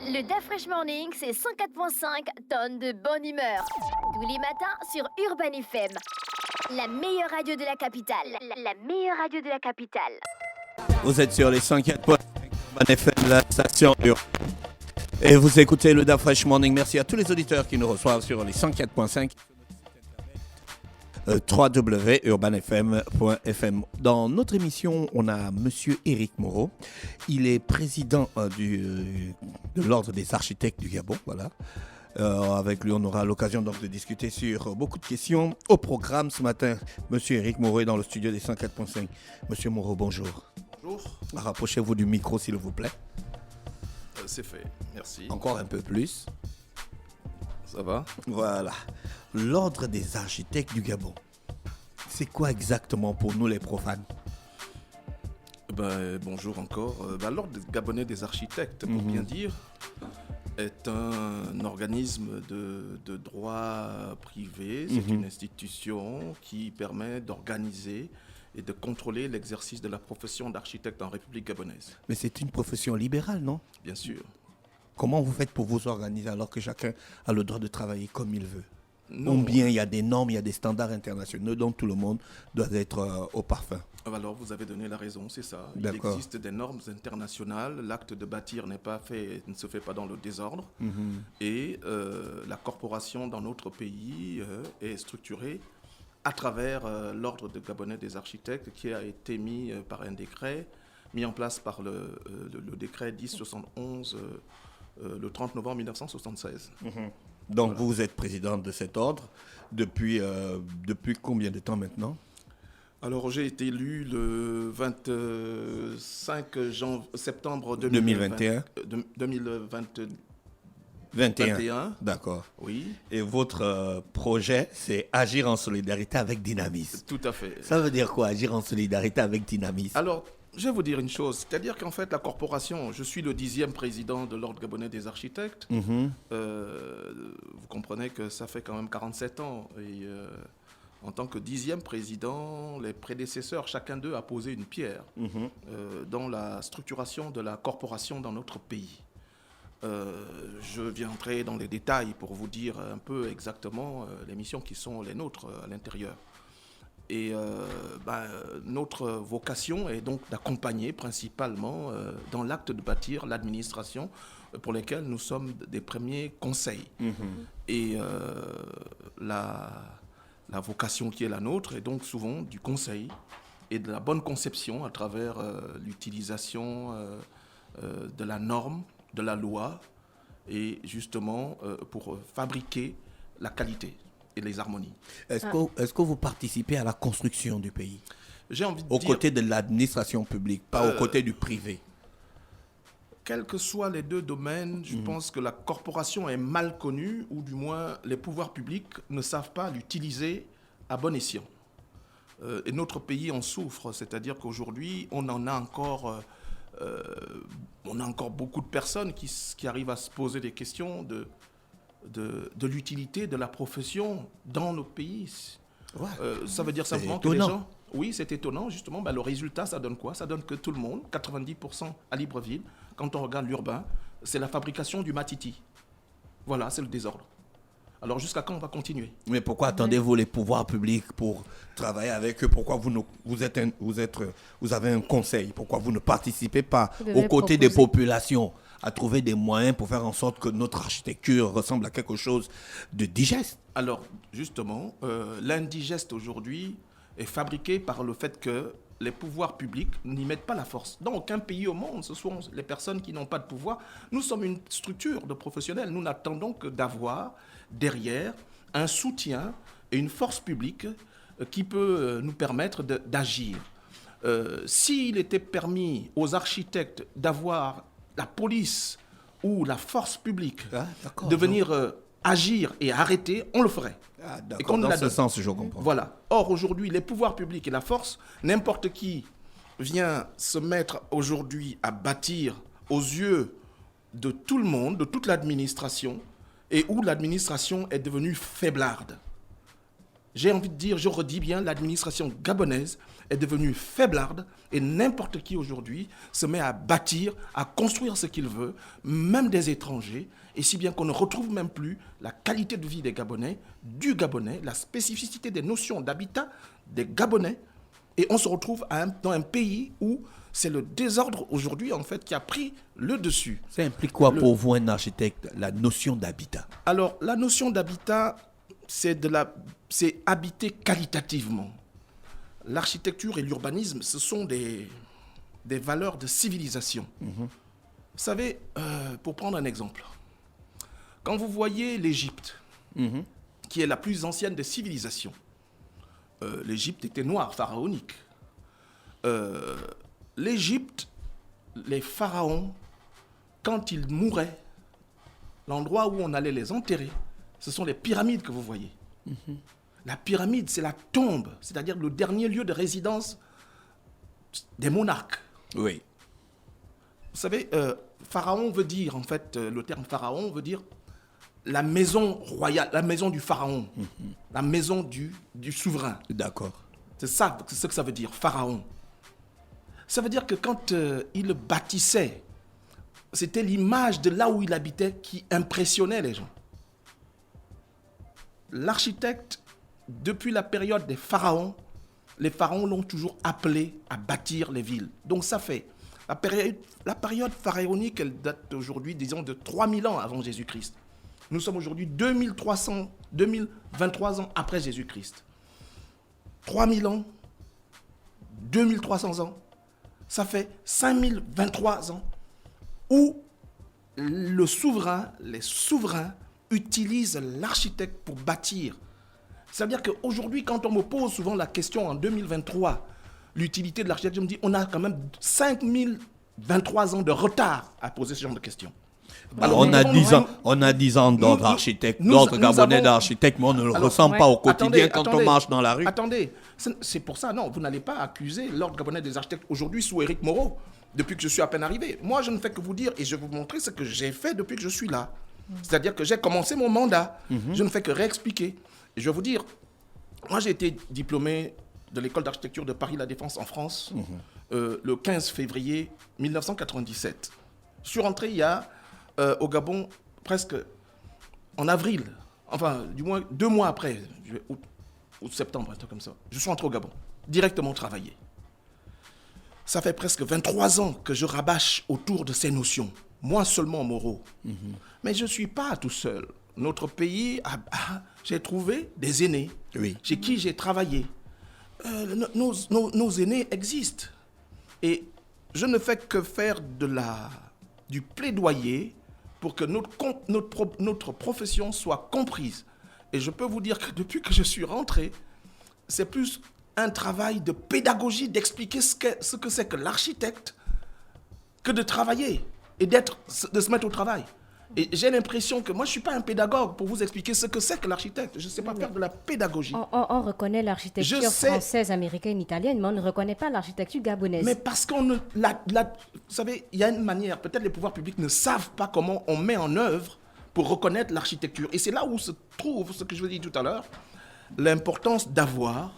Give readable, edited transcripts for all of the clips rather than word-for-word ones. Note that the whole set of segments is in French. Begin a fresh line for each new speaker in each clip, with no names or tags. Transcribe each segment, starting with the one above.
Le DA Fresh Morning, c'est 104.5 tonnes de bonne humeur. Tous les matins sur Urban FM. La meilleure radio de la capitale. La meilleure radio de la capitale.
Vous êtes sur les 104.5 Urban FM, la station Urban. Et vous écoutez le DA Fresh Morning. Merci à tous les auditeurs qui nous reçoivent sur les 104.5. www.urbanfm.fm. Dans notre émission, on a Monsieur Éric Moreau. Il est président de l'Ordre des architectes du Gabon. Voilà. Avec lui, on aura l'occasion donc de discuter sur beaucoup de questions. Au programme ce matin, Monsieur Éric Moreau est dans le studio des 104.5. Monsieur Moreau, bonjour.
Bonjour.
Rapprochez-vous du micro, s'il vous plaît.
C'est fait, merci.
Encore un peu plus.
Ça va?
Voilà. L'Ordre des architectes du Gabon. C'est quoi exactement pour nous les profanes?
Bonjour encore. L'Ordre gabonais des architectes, pour bien dire, est un organisme de droit privé. C'est une institution qui permet d'organiser et de contrôler l'exercice de la profession d'architecte en République gabonaise.
Mais c'est une profession libérale, non?
Bien sûr.
Comment vous faites pour vous organiser alors que chacun a le droit de travailler comme il veut?
Non.
Ou bien il y a des normes, il y a des standards internationaux dont tout le monde doit être au parfum?
Alors, vous avez donné la raison, c'est ça.
D'accord.
Il existe des normes internationales. L'acte de bâtir ne se fait pas dans le désordre. Et la corporation dans notre pays est structurée à travers l'Ordre gabonais des architectes qui a été mis par un décret, mis en place par le décret 1071 le 30 novembre 1976.
Donc voilà. Vous êtes président de cet ordre depuis combien de temps maintenant?
Alors j'ai été élu le 25 septembre 2021.
21. D'accord.
Oui.
Et votre projet, c'est agir en solidarité avec dynamisme.
Tout à fait.
Ça veut dire quoi, agir en solidarité avec dynamisme?
Alors, je vais vous dire une chose, c'est-à-dire qu'en fait, la corporation, je suis le 10e président de l'Ordre gabonais des architectes. Vous comprenez que ça fait quand même 47 ans. Et en tant que 10e président, les prédécesseurs, chacun d'eux a posé une pierre dans la structuration de la corporation dans notre pays. Je viendrai dans les détails pour vous dire un peu exactement les missions qui sont les nôtres à l'intérieur. Et notre vocation est donc d'accompagner principalement dans l'acte de bâtir l'administration pour lesquels nous sommes des premiers conseils. Et la vocation qui est la nôtre est donc souvent du conseil et de la bonne conception à travers l'utilisation de la norme, de la loi, et justement pour fabriquer la qualité et les harmonies.
Est-ce que vous participez à la construction du pays?
J'ai envie de
dire... Aux
côtés
côtés de l'administration publique, pas aux côtés du privé.
Quels que soient les deux domaines, je pense que la corporation est mal connue, ou du moins les pouvoirs publics ne savent pas l'utiliser à bon escient. Et notre pays en souffre, c'est-à-dire qu'aujourd'hui, on a encore beaucoup de personnes qui arrivent à se poser des questions de l'utilité de la profession dans nos pays. Ouais. Ça veut dire simplement que les gens... Oui, c'est étonnant, justement. Le résultat, ça donne quoi? Ça donne que tout le monde, 90% à Libreville, quand on regarde l'urbain, c'est la fabrication du matiti. Voilà, c'est le désordre. Alors, jusqu'à quand on va continuer?
Mais pourquoi attendez-vous les pouvoirs publics pour travailler avec eux? Pourquoi vous avez un conseil? Pourquoi vous ne participez pas aux côtés des populations à trouver des moyens pour faire en sorte que notre architecture ressemble à quelque chose de digeste?
Alors, justement, l'indigeste aujourd'hui est fabriqué par le fait que les pouvoirs publics n'y mettent pas la force. Dans aucun pays au monde, ce sont les personnes qui n'ont pas de pouvoir. Nous sommes une structure de professionnels. Nous n'attendons que d'avoir derrière un soutien et une force publique qui peut nous permettre d'agir. S'il était permis aux architectes d'avoir la police ou la force publique de venir agir et arrêter, on le ferait.
Dans ce sens, je comprends.
Voilà. Or, aujourd'hui, les pouvoirs publics et la force, n'importe qui vient se mettre aujourd'hui à bâtir aux yeux de tout le monde, de toute l'administration, et où l'administration est devenue faiblarde. j'ai envie de dire, je redis bien, l'administration gabonaise est devenue faiblarde et n'importe qui aujourd'hui se met à bâtir, à construire ce qu'il veut, même des étrangers, et si bien qu'on ne retrouve même plus la qualité de vie des Gabonais, du Gabonais, la spécificité des notions d'habitat des Gabonais, et on se retrouve dans un pays où c'est le désordre aujourd'hui en fait qui a pris le dessus.
Ça implique quoi pour vous, un architecte, la notion d'habitat?
Alors, la notion d'habitat, c'est habiter qualitativement. L'architecture et l'urbanisme, ce sont des valeurs de civilisation. Vous savez, pour prendre un exemple, quand vous voyez l'Égypte, qui est la plus ancienne des civilisations, l'Égypte était noire, pharaonique. L'Égypte, les pharaons, quand ils mouraient, l'endroit où on allait les enterrer, ce sont les pyramides que vous voyez. La pyramide, c'est la tombe, c'est-à-dire le dernier lieu de résidence des monarques.
Oui.
Vous savez, pharaon veut dire, en fait, le terme pharaon veut dire la maison royale, la maison du pharaon, la maison du souverain.
D'accord.
C'est ça, c'est ce que ça veut dire, pharaon. Ça veut dire que quand il bâtissait, c'était l'image de là où il habitait qui impressionnait les gens. L'architecte, depuis la période des pharaons, les pharaons l'ont toujours appelé à bâtir les villes. Donc ça fait, la période pharaonique, elle date aujourd'hui, disons, de 3000 ans avant Jésus-Christ. Nous sommes aujourd'hui 2023 ans après Jésus-Christ. 3000 ans, 2300 ans, ça fait 5023 ans où les souverains utilisent l'architecte pour bâtir. C'est-à-dire qu'aujourd'hui, quand on me pose souvent la question en 2023, l'utilité de l'architecte, je me dis, on a quand même 5023 ans de retard à poser ce genre de questions.
Alors, on a 10 ans d'ordre architecte, d'ordre gabonais d'architecte, mais on ne le ressent pas au quotidien quand on marche dans la rue.
Attendez, c'est pour ça, non, vous n'allez pas accuser l'ordre gabonais des architectes aujourd'hui sous Éric Moreau, depuis que je suis à peine arrivé. Moi, je ne fais que vous dire, et je vais vous montrer ce que j'ai fait depuis que je suis là. C'est-à-dire que j'ai commencé mon mandat. Je ne fais que réexpliquer. Et je vais vous dire, moi j'ai été diplômé de l'école d'architecture de Paris La Défense en France le 15 février 1997. Je suis rentré il y a au Gabon presque en avril, enfin du moins 2 mois après, août septembre, un truc comme ça. Je suis rentré au Gabon, directement travailler. Ça fait presque 23 ans que je rabâche autour de ces notions. Moi seulement, Moreau. Mais je ne suis pas tout seul. Notre pays, j'ai trouvé des aînés chez qui j'ai travaillé. Nos aînés existent. Et je ne fais que faire du plaidoyer pour que notre profession soit comprise. Et je peux vous dire que depuis que je suis rentré, c'est plus un travail de pédagogie, d'expliquer ce que c'est que l'architecte, que de travailler et de se mettre au travail. Et j'ai l'impression que moi, je ne suis pas un pédagogue pour vous expliquer ce que c'est que l'architecte. Je ne sais pas faire de la pédagogie.
On reconnaît l'architecture française, américaine, italienne, mais on ne reconnaît pas l'architecture gabonaise.
Mais parce qu'on ne... vous savez, il y a une manière, peut-être les pouvoirs publics ne savent pas comment on met en œuvre pour reconnaître l'architecture. Et c'est là où se trouve, ce que je vous ai dit tout à l'heure, l'importance d'avoir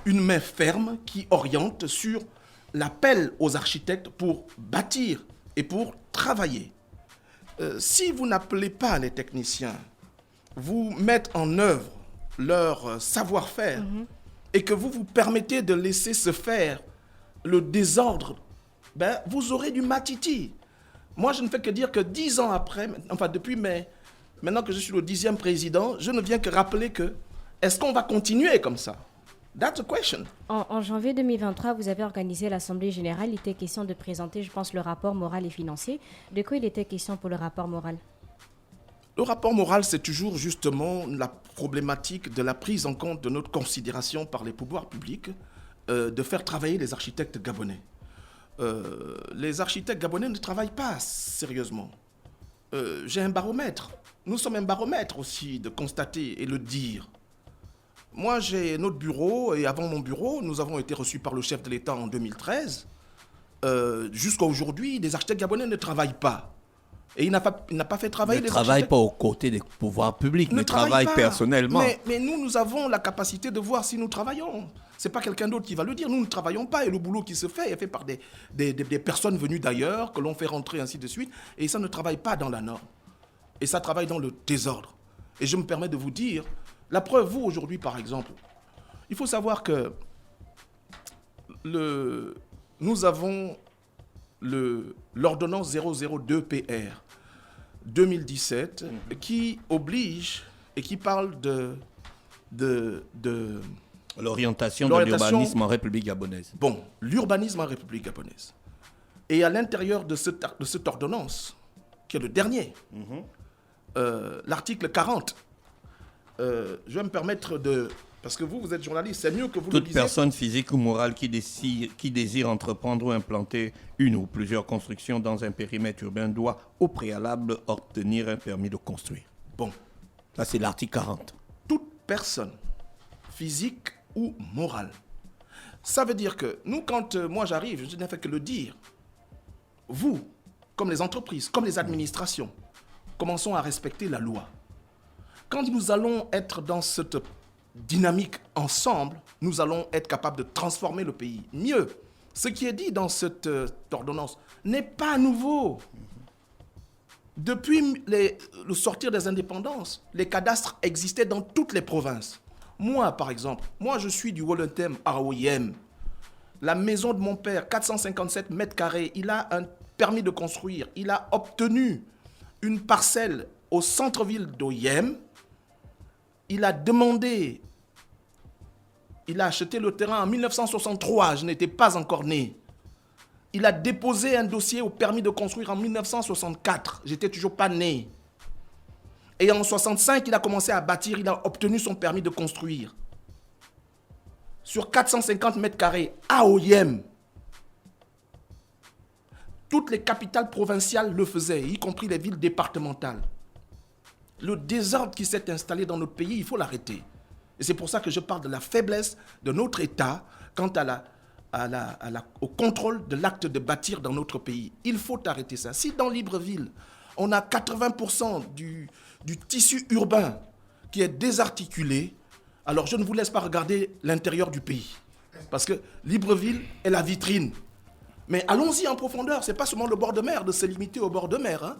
une main ferme qui oriente sur l'appel aux architectes pour bâtir et pour travailler. Si vous n'appelez pas les techniciens, vous mettre en œuvre leur savoir-faire et que vous vous permettez de laisser se faire le désordre, vous aurez du matiti. Moi, je ne fais que dire que 10 ans après, enfin depuis maintenant que je suis le 10e président, je ne viens que rappeler que est-ce qu'on va continuer comme ça? That's a question.
En janvier 2023, vous avez organisé l'Assemblée générale. Il était question de présenter, je pense, le rapport moral et financier. De quoi il était question pour le rapport moral?
Le rapport moral, c'est toujours justement la problématique de la prise en compte de notre considération par les pouvoirs publics de faire travailler les architectes gabonais. Les architectes gabonais ne travaillent pas sérieusement. J'ai un baromètre. Nous sommes un baromètre aussi de constater et le dire. Moi, j'ai notre bureau, et avant mon bureau, nous avons été reçus par le chef de l'État en 2013. Jusqu'à aujourd'hui, les architectes gabonais ne travaillent pas. Et il n'a pas fait travailler
les
les
architectes. Il ne travaille pas aux côtés des pouvoirs publics, mais travaille personnellement.
Mais nous avons la capacité de voir si nous travaillons. Ce n'est pas quelqu'un d'autre qui va le dire. Nous ne travaillons pas. Et le boulot qui se fait est fait par des personnes venues d'ailleurs, que l'on fait rentrer, ainsi de suite. Et ça ne travaille pas dans la norme. Et ça travaille dans le désordre. Et je me permets de vous dire, la preuve, vous, aujourd'hui, par exemple, il faut savoir que nous avons l'ordonnance 002 PR 2017 qui oblige et qui parle de
l'orientation de l'urbanisme en République gabonaise.
Bon, l'urbanisme en République gabonaise. Et à l'intérieur de cette ordonnance, qui est le dernier, l'article 40, je vais me permettre de... Parce que vous êtes journaliste, c'est mieux que vous le disiez.
Toute personne physique ou morale qui désire entreprendre ou implanter une ou plusieurs constructions dans un périmètre urbain doit au préalable obtenir un permis de construire.
Bon.
Ça, c'est l'article 40.
Toute personne physique ou morale. Ça veut dire que nous, quand moi j'arrive, je n'ai fait que le dire. Vous, comme les entreprises, comme les administrations, commençons à respecter la loi. Quand nous allons être dans cette dynamique ensemble, nous allons être capables de transformer le pays. Mieux, ce qui est dit dans cette ordonnance n'est pas nouveau. Depuis le sortir des indépendances, les cadastres existaient dans toutes les provinces. Moi, par exemple, je suis du Wollentem à Oyem. La maison de mon père, 457 mètres carrés, il a un permis de construire. Il a obtenu une parcelle au centre-ville d'Oyem. Il a demandé, il a acheté le terrain en 1963, je n'étais pas encore né. Il a déposé un dossier au permis de construire en 1964, j'étais toujours pas né. Et en 65, il a commencé à bâtir, il a obtenu son permis de construire. Sur 450 mètres carrés, à Oyem. Toutes les capitales provinciales le faisaient, y compris les villes départementales. Le désordre qui s'est installé dans notre pays, il faut l'arrêter. Et c'est pour ça que je parle de la faiblesse de notre État quant au contrôle de l'acte de bâtir dans notre pays. Il faut arrêter ça. Si dans Libreville, on a 80% du tissu urbain qui est désarticulé, alors je ne vous laisse pas regarder l'intérieur du pays. Parce que Libreville est la vitrine. Mais allons-y en profondeur. Ce n'est pas seulement le bord de mer, de se limiter au bord de mer, hein.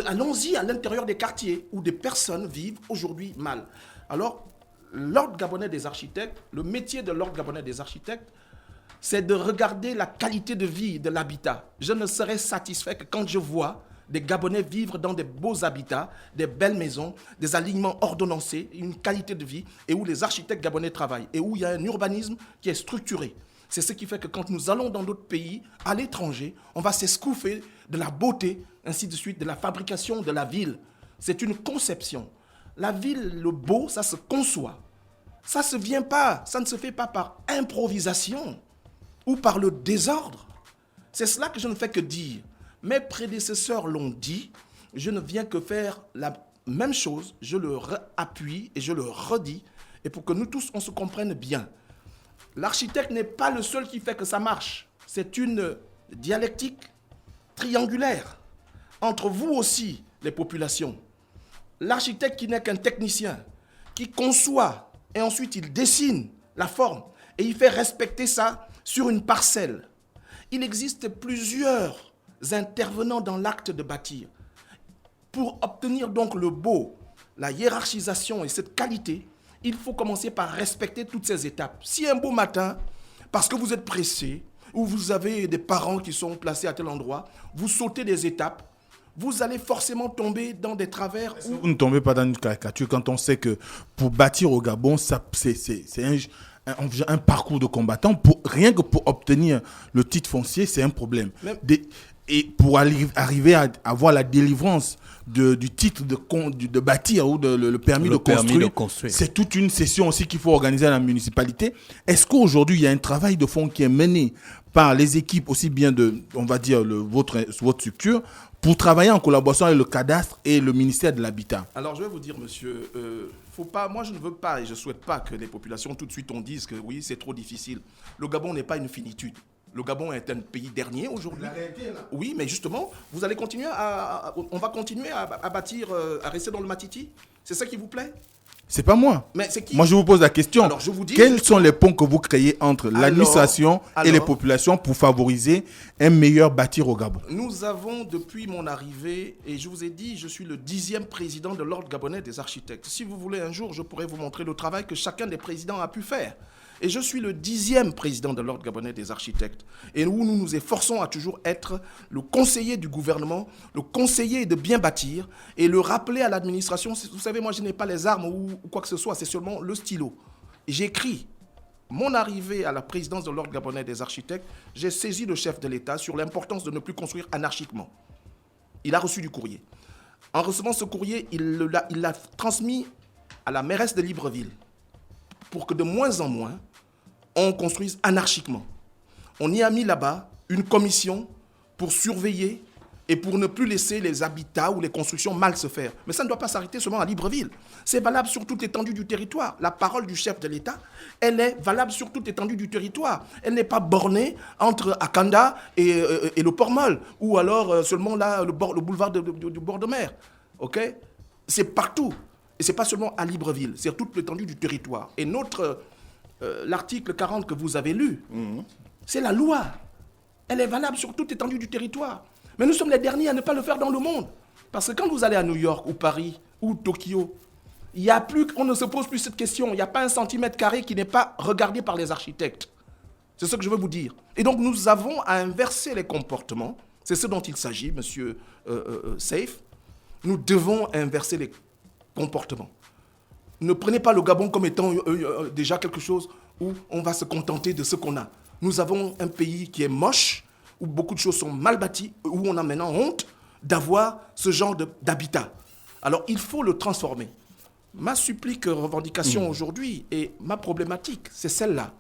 Allons-y à l'intérieur des quartiers où des personnes vivent aujourd'hui mal. Alors, l'Ordre gabonais des architectes, le métier de l'Ordre gabonais des architectes, c'est de regarder la qualité de vie de l'habitat. Je ne serai satisfait que quand je vois des Gabonais vivre dans des beaux habitats, des belles maisons, des alignements ordonnancés, une qualité de vie, et où les architectes gabonais travaillent, et où il y a un urbanisme qui est structuré. C'est ce qui fait que quand nous allons dans d'autres pays, à l'étranger, on va s'escouffer de la beauté, ainsi de suite, de la fabrication de la ville. C'est une conception. La ville, le beau, ça se conçoit. Ça ne se fait pas par improvisation ou par le désordre. C'est cela que je ne fais que dire. Mes prédécesseurs l'ont dit, je ne viens que faire la même chose, je le appuie et je le redis, et pour que nous tous, on se comprenne bien. L'architecte n'est pas le seul qui fait que ça marche. C'est une dialectique triangulaire entre vous aussi, les populations. L'architecte qui n'est qu'un technicien, qui conçoit et ensuite il dessine la forme et il fait respecter ça sur une parcelle. Il existe plusieurs intervenants dans l'acte de bâtir. Pour obtenir donc le beau, la hiérarchisation et cette qualité, il faut commencer par respecter toutes ces étapes. Si un beau matin, parce que vous êtes pressé, ou vous avez des parents qui sont placés à tel endroit, vous sautez des étapes, vous allez forcément tomber dans des travers.
Vous ne tombez pas dans une caricature quand on sait que pour bâtir au Gabon, c'est un parcours de combattant. Rien que pour obtenir le titre foncier, c'est un problème. Et pour arriver à avoir la délivrance du titre de bâtir ou le permis de construire, c'est toute une session aussi qu'il faut organiser à la municipalité. Est-ce qu'aujourd'hui, il y a un travail de fond qui est mené par les équipes aussi bien de, on va dire, votre structure, pour travailler en collaboration avec le cadastre et le ministère de l'Habitat?
Alors, je vais vous dire, monsieur, moi, je ne veux pas et je ne souhaite pas que les populations, tout de suite, on dise que oui, c'est trop difficile. Le Gabon n'est pas une finitude. Le Gabon est un pays dernier aujourd'hui. Oui, mais justement, vous allez continuer on va continuer à bâtir, à rester dans le Matiti. C'est ça qui vous plaît?
C'est pas moi.
Mais c'est qui?
Moi, je vous pose la question.
Alors, je vous dis,
quels sont les ponts que vous créez entre l'administration et les populations pour favoriser un meilleur bâtir au Gabon?
Nous avons, depuis mon arrivée, et je vous ai dit, je suis le 10e président de l'Ordre gabonais des architectes. Si vous voulez, un jour, je pourrais vous montrer le travail que chacun des présidents a pu faire. Et je suis le 10e président de l'Ordre gabonais des architectes. Et où nous nous efforçons à toujours être le conseiller du gouvernement, le conseiller de bien bâtir et le rappeler à l'administration. Vous savez, moi, je n'ai pas les armes ou quoi que ce soit, c'est seulement le stylo. J'écris. Mon arrivée à la présidence de l'Ordre gabonais des architectes, j'ai saisi le chef de l'État sur l'importance de ne plus construire anarchiquement. Il a reçu du courrier. En recevant ce courrier, il l'a transmis à la mairesse de Libreville pour que de moins en moins, on construise anarchiquement. On y a mis là-bas une commission pour surveiller et pour ne plus laisser les habitats ou les constructions mal se faire. Mais ça ne doit pas s'arrêter seulement à Libreville. C'est valable sur toute l'étendue du territoire. La parole du chef de l'État, elle est valable sur toute l'étendue du territoire. Elle n'est pas bornée entre Akanda et le Port-Molle, ou alors seulement là, le boulevard du bord de mer. Ok? C'est partout. Et ce n'est pas seulement à Libreville, c'est toute l'étendue du territoire. Et l'article 40 que vous avez lu, c'est la loi. Elle est valable sur toute l'étendue du territoire. Mais nous sommes les derniers à ne pas le faire dans le monde. Parce que quand vous allez à New York ou Paris ou Tokyo, on ne se pose plus cette question. Il n'y a pas un centimètre carré qui n'est pas regardé par les architectes. C'est ce que je veux vous dire. Et donc nous avons à inverser les comportements. C'est ce dont il s'agit, monsieur Saif. Nous devons inverser les comportements. Ne prenez pas le Gabon comme étant déjà quelque chose où on va se contenter de ce qu'on a. Nous avons un pays qui est moche, où beaucoup de choses sont mal bâties, où on a maintenant honte d'avoir ce genre d'habitat. Alors il faut le transformer. Ma revendication aujourd'hui et ma problématique, c'est celle-là,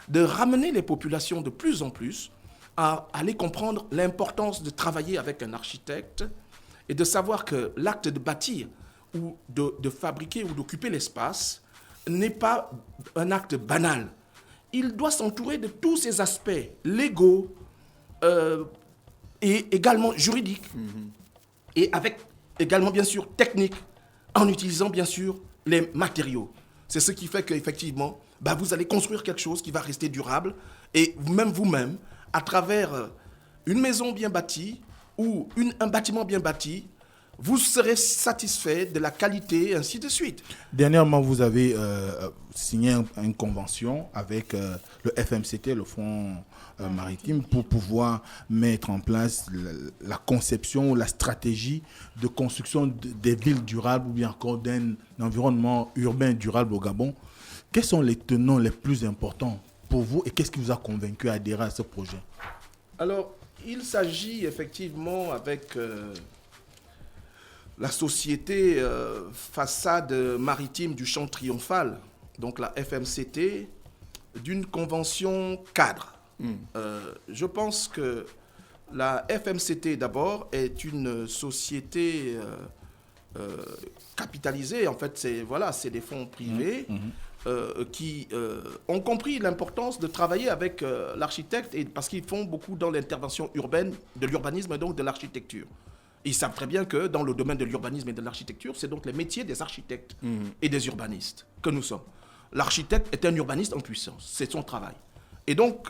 de ramener les populations de plus en plus à aller comprendre l'importance de travailler avec un architecte et de savoir que l'acte de bâtir ou de fabriquer ou d'occuper l'espace n'est pas un acte banal. Il doit s'entourer de tous ces aspects légaux et également juridiques et avec également bien sûr techniques en utilisant bien sûr les matériaux. C'est ce qui fait qu'effectivement, vous allez construire quelque chose qui va rester durable et vous-même, à travers une maison bien bâtie ou un bâtiment bien bâti, vous serez satisfait de la qualité, ainsi de suite.
Dernièrement, vous avez signé une convention avec le FMCT, le Fonds maritime, pour pouvoir mettre en place la conception, la stratégie de construction des villes durables ou bien encore d'un environnement urbain durable au Gabon. Quels sont les tenants les plus importants pour vous et qu'est-ce qui vous a convaincu à adhérer à ce projet?
Alors, il s'agit effectivement avec la société façade maritime du Champ Triomphal, donc la FMCT, d'une convention cadre. Je pense que la FMCT d'abord est une société capitalisée. En fait, c'est des fonds privés qui ont compris l'importance de travailler avec l'architecte parce qu'ils font beaucoup dans l'intervention urbaine, de l'urbanisme et donc de l'architecture. Ils savent très bien que dans le domaine de l'urbanisme et de l'architecture, c'est donc les métiers des architectes et des urbanistes que nous sommes. L'architecte est un urbaniste en puissance, c'est son travail. Et donc,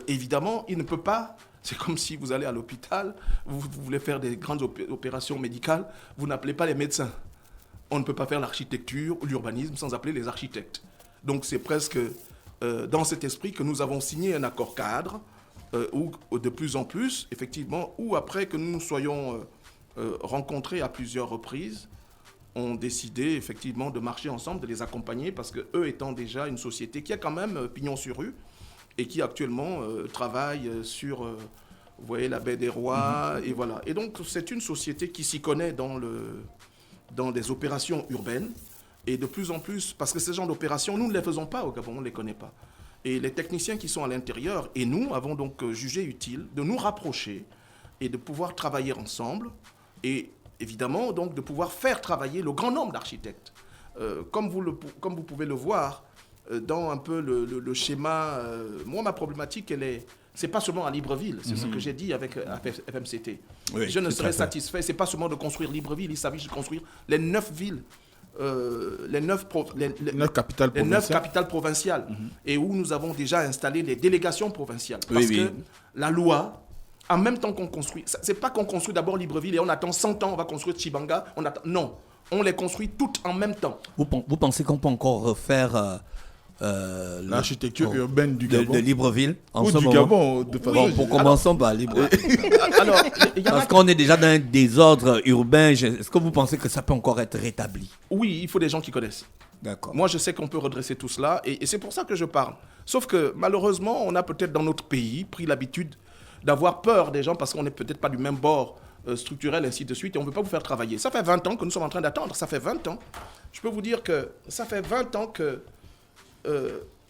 évidemment, il ne peut pas, c'est comme si vous allez à l'hôpital, vous voulez faire des grandes opérations médicales, vous n'appelez pas les médecins. On ne peut pas faire l'architecture ou l'urbanisme sans appeler les architectes. Donc c'est presque dans cet esprit que nous avons signé un accord cadre, où de plus en plus, effectivement, ou après que nous nous soyons rencontrés à plusieurs reprises, ont décidé effectivement de marcher ensemble, de les accompagner, parce qu'eux étant déjà une société qui a quand même pignon sur rue et qui actuellement travaille sur, vous voyez, la baie des Rois, et voilà. Et donc c'est une société qui s'y connaît dans des opérations urbaines, et de plus en plus, parce que ce genre d'opérations, nous ne les faisons pas au Gabon, on ne les connaît pas. Et les techniciens qui sont à l'intérieur, et nous avons donc jugé utile de nous rapprocher et de pouvoir travailler ensemble, et évidemment donc de pouvoir faire travailler le grand nombre d'architectes. Comme vous pouvez le voir dans un peu le schéma, moi ma problématique elle est c'est pas seulement à Libreville, c'est ce que j'ai dit avec FMCT.
Oui,
Je ne
tout à
serais
fait.
satisfait, c'est pas seulement de construire Libreville, il s'agit de construire les 9 villes, les 9
capitales
les 9
provinciales.
capitales provinciales, et où nous avons déjà installé les délégations provinciales.
Oui,
Parce
oui.
que la loi, en même temps qu'on construit, c'est pas qu'on construit d'abord Libreville et on attend 100 ans, on va construire Chibanga, non, on les construit toutes en même temps.
Vous pensez qu'on peut encore refaire
L'architecture urbaine du
de
Gabon.
Libreville en
Ou
ce
du
moment?
Gabon, de façon
Bon,
générale.
commençons par Libreville.
Alors, il y en a
Parce qu'on est déjà dans un désordre urbain. Est-ce que vous pensez que ça peut encore être rétabli?
Oui, il faut des gens qui connaissent.
D'accord.
Moi, je sais qu'on peut redresser tout cela et c'est pour ça que je parle. Sauf que malheureusement, on a peut-être dans notre pays pris l'habitude d'avoir peur des gens parce qu'on n'est peut-être pas du même bord structurel, ainsi de suite, et on ne veut pas vous faire travailler. Ça fait 20 ans que nous sommes en train d'attendre. Ça fait 20 ans. Je peux vous dire que ça fait 20 ans que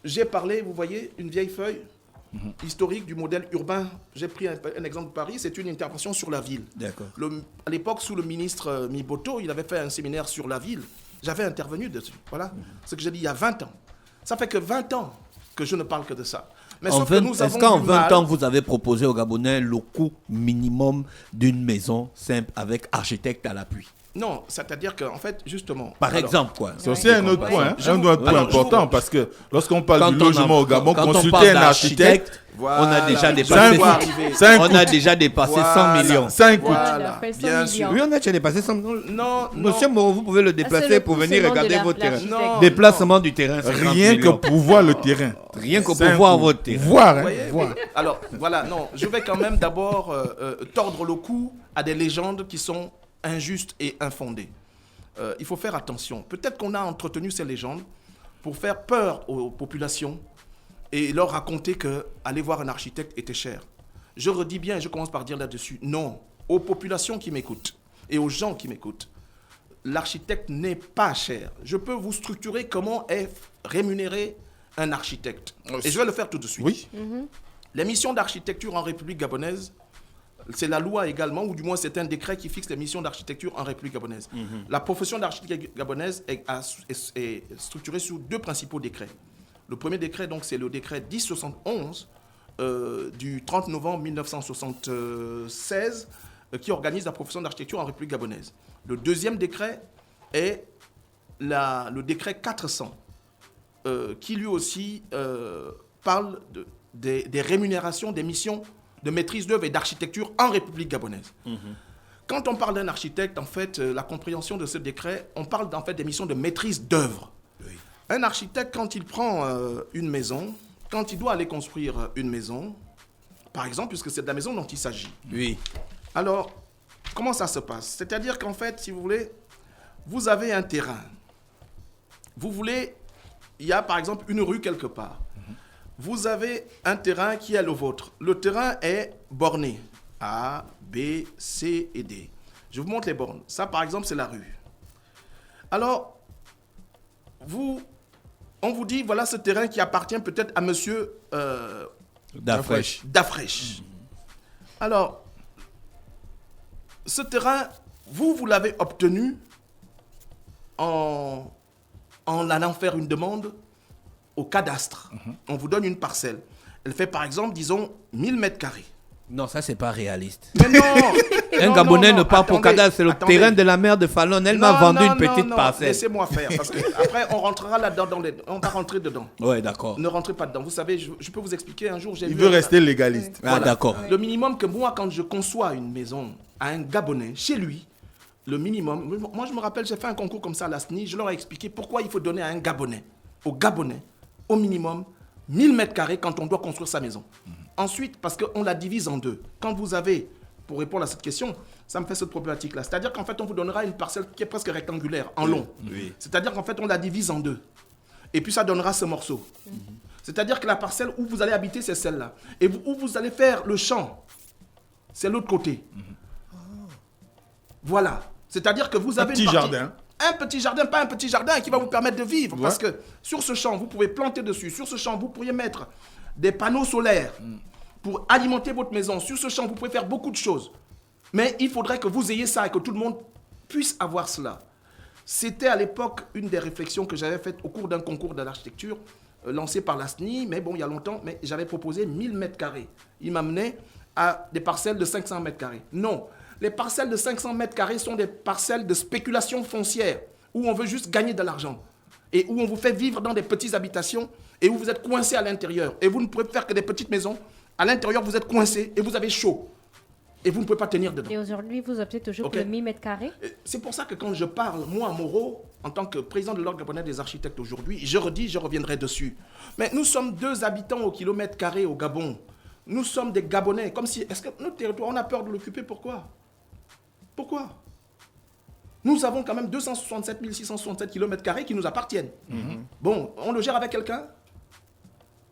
j'ai parlé, vous voyez, une vieille feuille historique du modèle urbain. J'ai pris un exemple de Paris, c'est une intervention sur la ville.
D'accord.
À l'époque, sous le ministre Miboto, il avait fait un séminaire sur la ville. J'avais intervenu dessus. Voilà ce que j'ai dit il y a 20 ans. Ça fait que 20 ans que je ne parle que de ça. Mais sauf que nous
Est-ce
avons
qu'en
du
20
mal.
ans, vous avez proposé aux Gabonais le coût minimum d'une maison simple avec architecte à l'appui?
Non, c'est-à-dire qu'en fait, justement...
Par
alors,
exemple, quoi.
C'est aussi un autre point,
Je
un
vous-
autre point
alors, je
important,
vous-
parce que lorsqu'on parle
Quand
du
on
logement
a-
au Gabon,
quand on parle
consulter un architecte,
on a déjà
Voilà.
dépassé,
Ça va arriver.
c'est un
on
coût.
a déjà dépassé 100
Voilà.
millions.
C'est un coût.
Voilà,
fait 100
bien
millions.
sûr.
Oui, on a déjà dépassé 100 millions.
Non,
Monsieur
non.
Moreau, vous pouvez le déplacer
le
pour
coût
venir
selon
regarder
de
votre terrain.
l'architecte.
Non.
Déplacement du terrain, 50
Rien que
millions.
pour voir le terrain.
Rien que
C'est
pour
un
voir
coût.
votre terrain.
Voir,
Vous
hein,
voyez,
voir.
oui. Alors, voilà, non, je vais quand même d'abord tordre le cou à des légendes qui sont injustes et infondées. Il faut faire attention. Peut-être qu'on a entretenu ces légendes pour faire peur aux populations et leur raconter que aller voir un architecte était cher. Je redis bien et je commence par dire là-dessus, non, aux populations qui m'écoutent et aux gens qui m'écoutent, l'architecte n'est pas cher. Je peux vous structurer comment est rémunéré un architecte. Et je vais le faire tout de suite.
Oui.
Les missions d'architecture en République gabonaise, c'est la loi également, ou du moins c'est un décret qui fixe les missions d'architecture en République gabonaise. La profession d'architecte gabonaise est structurée sur 2 principaux décrets. Le premier décret, donc, c'est le décret 1071 du 30 novembre 1976 qui organise la profession d'architecture en République gabonaise. Le deuxième décret est le décret 400 qui lui aussi parle des rémunérations des missions de maîtrise d'œuvre et d'architecture en République gabonaise. Quand on parle d'un architecte, en fait, la compréhension de ce décret, on parle en fait des missions de maîtrise d'œuvre. Un architecte, quand il prend une maison, quand il doit aller construire une maison, par exemple, puisque c'est de la maison dont il s'agit.
Oui.
Alors, comment ça se passe? C'est-à-dire qu'en fait, si vous voulez, vous avez un terrain. Vous voulez, il y a par exemple une rue quelque part. Vous avez un terrain qui est le vôtre. Le terrain est borné. A, B, C et D. Je vous montre les bornes. Ça, par exemple, c'est la rue. Alors, on vous dit, voilà ce terrain qui appartient peut-être à monsieur
Dafresh.
Dafresh. Alors, ce terrain, vous l'avez obtenu en allant faire une demande au cadastre. On vous donne une parcelle. Elle fait par exemple, disons, 1000 mètres carrés.
Non, ça, c'est pas réaliste.
Mais non
Un
Non,
Gabonais
non,
ne part pour
attendez,
cadastre. C'est le
attendez.
terrain de la mère de Fallon. Elle m'a
Non,
vendu
non,
une petite
non,
parcelle.
Laissez-moi faire, parce que après on rentrera là-dedans, on va rentrer dedans.
Ouais, d'accord.
Ne rentrez pas dedans. Vous savez, je peux vous expliquer, un jour j'ai
Il
vu
veut
un-
rester légaliste.
Ah, d'accord.
Le minimum que moi, quand je conçois une maison à un Gabonais, chez lui, le minimum, moi je me rappelle, j'ai fait un concours comme ça à la SNI, je leur ai expliqué pourquoi il faut donner à un Gabonais, au Gabonais, au minimum, 1000 mètres carrés quand on doit construire sa maison. Ensuite, parce qu'on la divise en deux. Quand vous avez, pour répondre à cette question, ça me fait cette problématique-là. C'est-à-dire qu'en fait, on vous donnera une parcelle qui est presque rectangulaire, en long.
Oui.
C'est-à-dire qu'en fait, on la divise en deux. Et puis ça donnera ce morceau. C'est-à-dire que la parcelle où vous allez habiter, c'est celle-là. Et où vous allez faire le champ, c'est l'autre côté. Voilà. C'est-à-dire que vous avez
petit
une partie-
jardin.
Un petit jardin, pas un petit jardin qui va vous permettre de vivre.
Ouais.
Parce que sur ce champ, vous pouvez planter dessus. Sur ce champ, vous pourriez mettre des panneaux solaires pour alimenter votre maison. Sur ce champ, vous pouvez faire beaucoup de choses. Mais il faudrait que vous ayez ça et que tout le monde puisse avoir cela. C'était à l'époque une des réflexions que j'avais faites au cours d'un concours de l'architecture. lancé par la SNI, mais bon, il y a longtemps, mais j'avais proposé 1000 mètres carrés. Il m'amenait à des parcelles de 500 mètres carrés. Non, les parcelles de 500 mètres carrés sont des parcelles de spéculation foncière, où on veut juste gagner de l'argent, et où on vous fait vivre dans des petites habitations, et où vous êtes coincé à l'intérieur, et vous ne pouvez faire que des petites maisons. À l'intérieur, vous êtes coincé, et vous avez chaud, et vous ne pouvez pas tenir dedans.
Et aujourd'hui, vous optez toujours pour le 1000 mètres carrés?
C'est pour ça que quand je parle, moi, Moreau, en tant que président de l'Ordre gabonais des architectes aujourd'hui, je redis, je reviendrai dessus. Mais nous sommes 2 habitants au kilomètre carré au Gabon. Nous sommes des Gabonais. Comme si, est-ce que notre territoire, on a peur de l'occuper? Pourquoi? Pourquoi? Nous avons quand même 267 667 kilomètres carrés qui nous appartiennent. Bon, on le gère avec quelqu'un?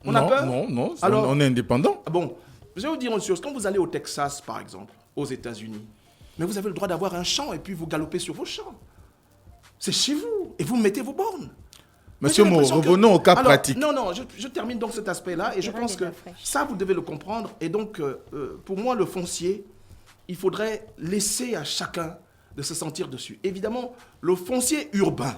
On a peur?
Non,
Alors,
on est indépendant.
Bon, je vais vous dire une chose. Quand vous allez au Texas, par exemple, aux États-Unis, mais vous avez le droit d'avoir un champ et puis vous galopez sur vos champs. C'est chez vous. Et vous mettez vos bornes.
Monsieur Mo, revenons au cas pratique.
Non, je termine donc cet aspect-là et je pense que ça, vous devez le comprendre. Et donc, pour moi, le foncier, il faudrait laisser à chacun de se sentir dessus. Évidemment, le foncier urbain,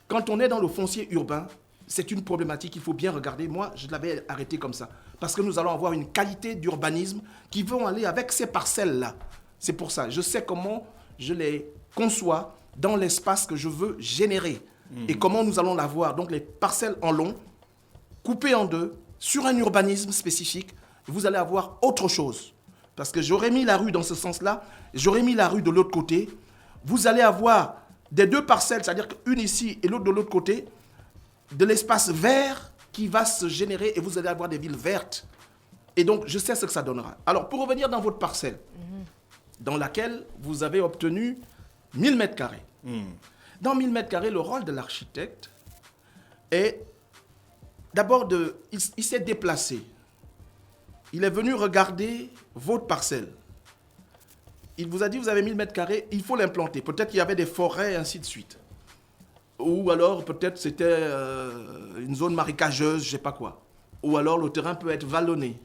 quand on est dans le foncier urbain, c'est une problématique qu'il faut bien regarder. Moi, je l'avais arrêté comme ça. Parce que nous allons avoir une qualité d'urbanisme qui vont aller avec ces parcelles-là. C'est pour ça. Je sais comment je les conçois dans l'espace que je veux générer. Et comment nous allons l'avoir. Donc, les parcelles en long, coupées en 2, sur un urbanisme spécifique, vous allez avoir autre chose. Parce que j'aurais mis la rue dans ce sens-là, j'aurais mis la rue de l'autre côté. Vous allez avoir des 2 parcelles, c'est-à-dire qu'une ici et l'autre de l'autre côté, de l'espace vert qui va se générer et vous allez avoir des villes vertes. Et donc, je sais ce que ça donnera. Alors, pour revenir dans votre parcelle, dans laquelle vous avez obtenu 1000 mètres carrés. Dans 1000 mètres carrés, le rôle de l'architecte est d'abord il s'est déplacé. Il est venu regarder votre parcelle. Il vous a dit, vous avez 1000 mètres carrés, il faut l'implanter. Peut-être qu'il y avait des forêts, et ainsi de suite. Ou alors, peut-être, c'était une zone marécageuse, je ne sais pas quoi. Ou alors, le terrain peut être vallonné.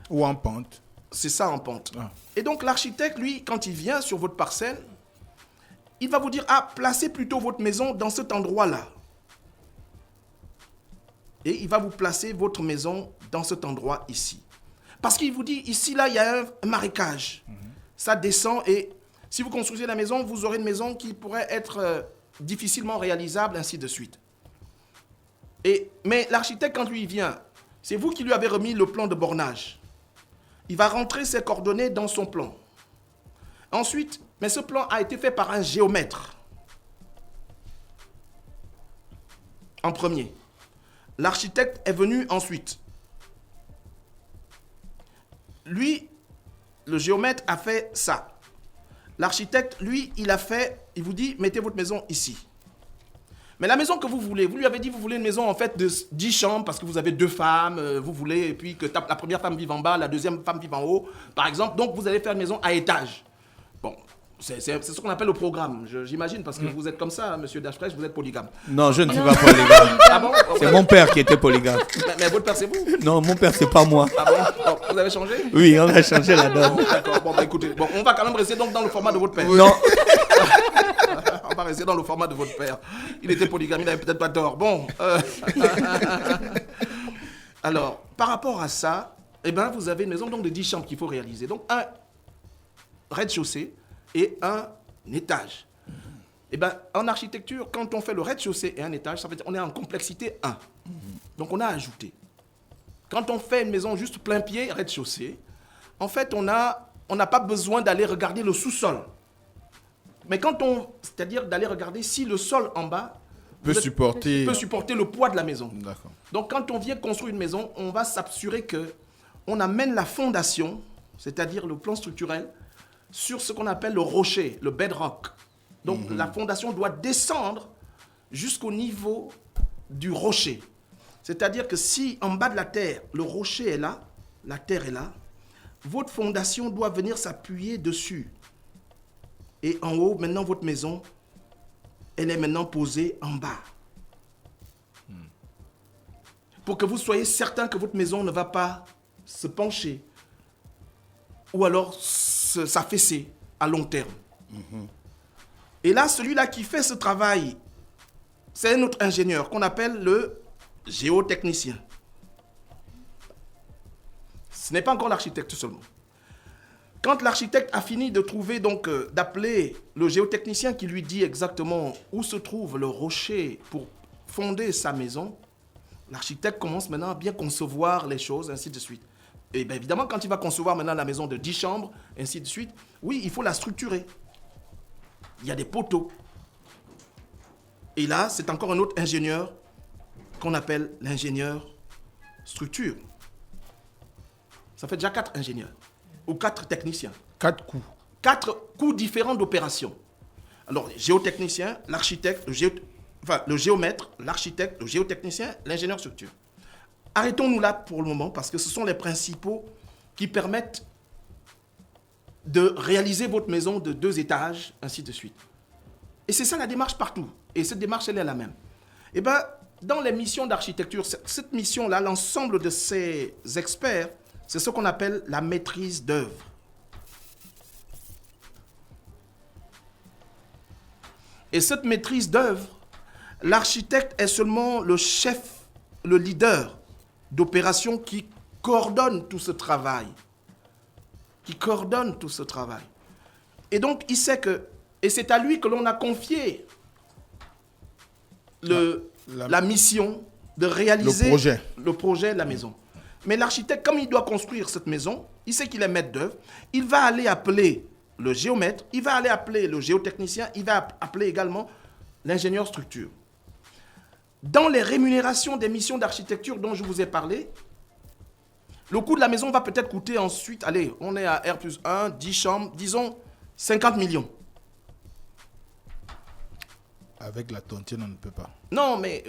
Ou en pente.
C'est ça, en pente. Et donc, l'architecte, lui, quand il vient sur votre parcelle, il va vous dire, placez plutôt votre maison dans cet endroit-là. Et il va vous placer votre maison dans cet endroit ici. Parce qu'il vous dit, ici, là, il y a un marécage. Ça descend et si vous construisez la maison, vous aurez une maison qui pourrait être difficilement réalisable, ainsi de suite. Mais l'architecte, quand lui, il vient, c'est vous qui lui avez remis le plan de bornage. Il va rentrer ses coordonnées dans son plan. Ensuite, mais ce plan a été fait par un géomètre. En premier. L'architecte est venu ensuite. Lui, le géomètre a fait ça. L'architecte, lui, il vous dit, mettez votre maison ici. Mais la maison que vous voulez, vous lui avez dit, vous voulez une maison en fait de 10 chambres parce que vous avez 2 femmes, vous voulez, et puis que la première femme vive en bas, la deuxième femme vive en haut, par exemple. Donc, vous allez faire une maison à étage. Bon, c'est ce qu'on appelle le programme, j'imagine, parce que vous êtes comme ça, monsieur Dashfresh, vous êtes polygame.
Non, je ne suis pas polygame.
Ah bon?
C'est mon père qui était polygame.
Mais votre père, c'est vous?
Non, mon père, c'est pas moi.
Ah bon? Vous avez changé?
Oui, on a changé la donne.
D'accord, bon, écoutez, on va quand même rester donc dans le format de votre père.
Non.
On va rester dans le format de votre père. Il était polygame, il n'avait peut-être pas tort. Bon. Alors, par rapport à ça, vous avez une maison donc, de 10 chambres qu'il faut réaliser. Donc, un rez-de-chaussée et un étage. En architecture, quand on fait le rez-de-chaussée et un étage, ça veut dire qu'on est en complexité 1. Donc, on a ajouté. Quand on fait une maison juste plein pied, rez-de-chaussée, en fait, on n'a pas besoin d'aller regarder le sous-sol. Mais c'est-à-dire d'aller regarder si le sol en bas
peut supporter
le poids de la maison.
D'accord.
Donc, quand on vient construire une maison, on va s'assurer qu'on amène la fondation, c'est-à-dire le plan structurel, sur ce qu'on appelle le rocher, le bedrock. Donc, la fondation doit descendre jusqu'au niveau du rocher. C'est-à-dire que si en bas de la terre, le rocher est là, la terre est là, votre fondation doit venir s'appuyer dessus. Et en haut, maintenant, votre maison, elle est maintenant posée en bas. Pour que vous soyez certain que votre maison ne va pas se pencher ou alors s'affaisser à long terme. Et là, celui-là qui fait ce travail, c'est un autre ingénieur qu'on appelle le géotechnicien. Ce n'est pas encore l'architecte seulement. Quand l'architecte a fini de trouver, donc d'appeler le géotechnicien qui lui dit exactement où se trouve le rocher pour fonder sa maison, l'architecte commence maintenant à bien concevoir les choses, ainsi de suite. Et bien évidemment, quand il va concevoir maintenant la maison de 10 chambres, ainsi de suite, oui, il faut la structurer. Il y a des poteaux. Et là, c'est encore un autre ingénieur qu'on appelle l'ingénieur structure. Ça fait déjà 4 ingénieurs. Ou 4 techniciens.
4 coups.
4 coups différents d'opération. Alors, le géotechnicien, l'architecte, le géomètre, l'architecte, le géotechnicien, l'ingénieur structure. Arrêtons-nous là pour le moment parce que ce sont les principaux qui permettent de réaliser votre maison de 2 étages, ainsi de suite. Et c'est ça la démarche partout. Et cette démarche, elle est la même. Et bien, dans les missions d'architecture, cette mission-là, l'ensemble de ces experts, c'est ce qu'on appelle la maîtrise d'œuvre. Et cette maîtrise d'œuvre, l'architecte est seulement le chef, le leader d'opération qui coordonne tout ce travail. Et donc, il sait que, et c'est à lui que l'on a confié la mission de réaliser le projet de la maison. Mais l'architecte, comme il doit construire cette maison, il sait qu'il est maître d'œuvre, il va aller appeler le géomètre, il va aller appeler le géotechnicien, il va appeler également l'ingénieur structure. Dans les rémunérations des missions d'architecture dont je vous ai parlé, le coût de la maison va peut-être coûter ensuite, allez, on est à R+1, 10 chambres, disons 50 millions.
Avec la tontienne, on ne peut pas.
Non, mais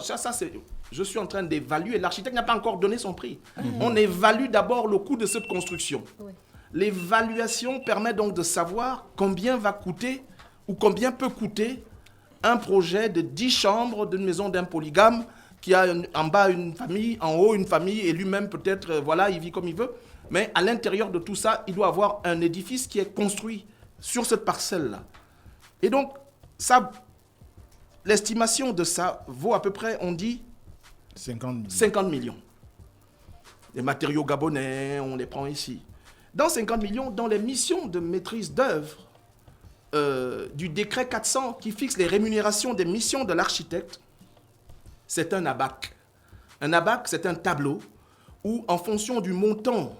ça c'est... Je suis en train d'évaluer. L'architecte n'a pas encore donné son prix. On évalue d'abord le coût de cette construction. Oui. L'évaluation permet donc de savoir combien va coûter ou combien peut coûter un projet de 10 chambres d'une maison d'un polygame qui a en bas une famille, en haut une famille et lui-même peut-être, voilà, il vit comme il veut. Mais à l'intérieur de tout ça, il doit avoir un édifice qui est construit sur cette parcelle-là. Et donc, ça, l'estimation de ça vaut à peu près, on dit, 50 millions. Les matériaux gabonais, on les prend ici. Dans 50 millions, dans les missions de maîtrise d'œuvre du décret 400 qui fixe les rémunérations des missions de l'architecte, c'est un ABAC. Un ABAC, c'est un tableau où, en fonction du montant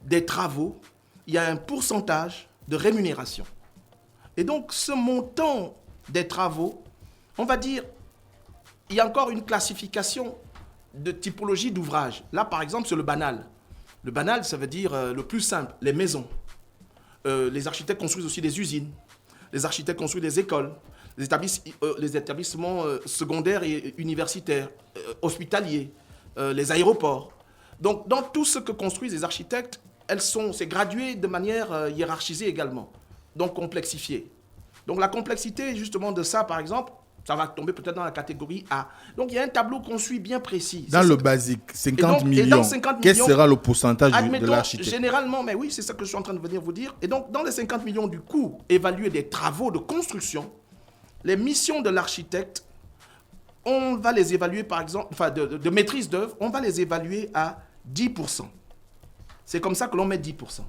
des travaux, il y a un pourcentage de rémunération. Et donc, ce montant des travaux, on va dire, il y a encore une classification de typologie d'ouvrage. Là, par exemple, c'est le banal. Le banal, ça veut dire le plus simple, les maisons. Les architectes construisent aussi des usines. Les architectes construisent des écoles, les établissements secondaires et universitaires, hospitaliers, les aéroports. Donc, dans tout ce que construisent les architectes, c'est gradué de manière hiérarchisée également, donc complexifié. Donc, la complexité, justement, de ça, par exemple, ça va tomber peut-être dans la catégorie A. Donc, il y a un tableau qu'on suit bien précis.
Dans le basique, 50 millions, quel sera le pourcentage de l'architecte?
Généralement, mais oui, c'est ça que je suis en train de venir vous dire. Et donc, dans les 50 millions du coût évalué des travaux de construction, les missions de l'architecte, on va les évaluer, par exemple, enfin, de maîtrise d'œuvre, on va les évaluer à 10%. C'est comme ça que l'on met 10%.